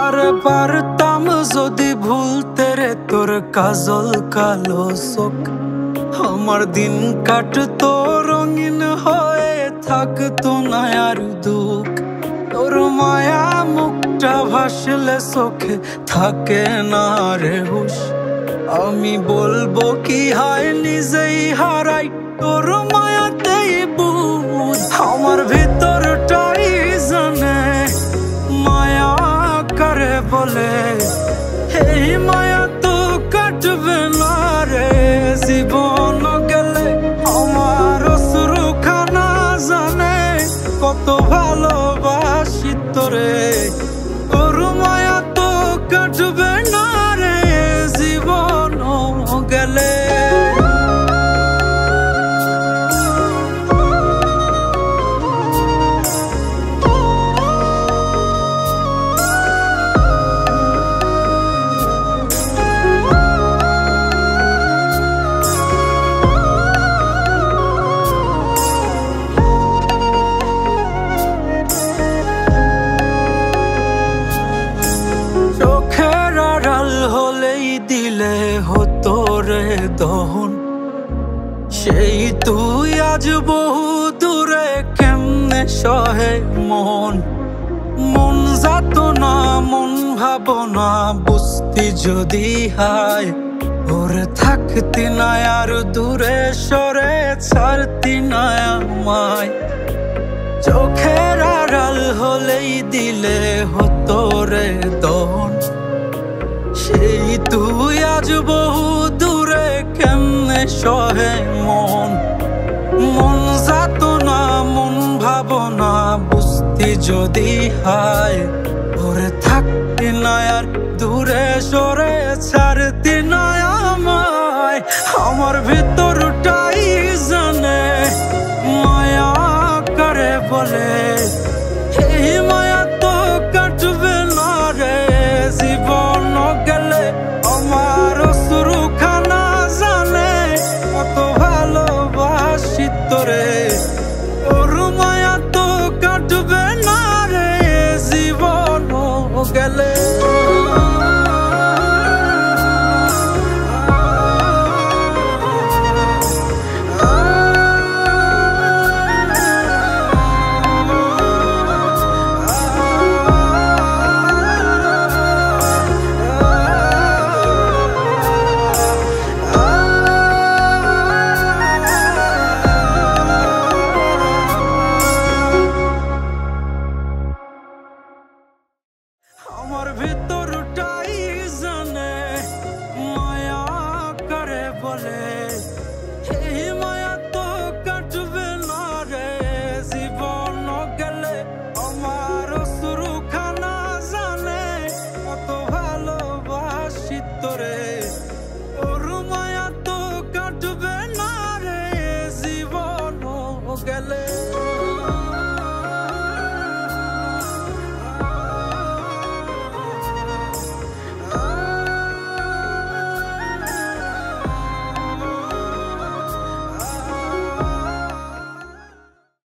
আরে পারতাম যদি ভুলতে রে তোর কাজল কালো চোখ, আমার দিন কাটতো রঙিন হয়ে থাকতো না আর দুঃখ। তোর মায়া মুখটা ভাসলে চোখে থাকে না রে হুশ, আমি বলবো কি হয় নিজেই হারাই তোর মায়াতেই বুঝ। আমার ভিতরটাই জানে মায়া করে বলে, এই মায়া তো কাটবে না রে জীবন গেলে। আমার অশ্রুখানা জানে কত ভালোবাসি তোরে, তোর মায়া তো কাটবে না রে জীবন গেলে। দিলে হতো রে দহন, সেই তুই আজ বহু দূরে কেমনে সহে মন। মন যাত না মন ভাবনা বুঝতি যদি হায়, ওরে থাকতি না আর দূরে সরে ছাড়তি না আমায়। চোখের আড়াল হলেই দিলে হতো রে দহন, সেই তুই আজ বহু দূরে কেমনে সহে মন। মন যাত না মন ভাবনা বুঝতি যদি হায়, ওরে থাকতি না আর দূরে সরে ছাড়তি না আমায়। আমার ভিতরটাই জানে মায়া করে বলে,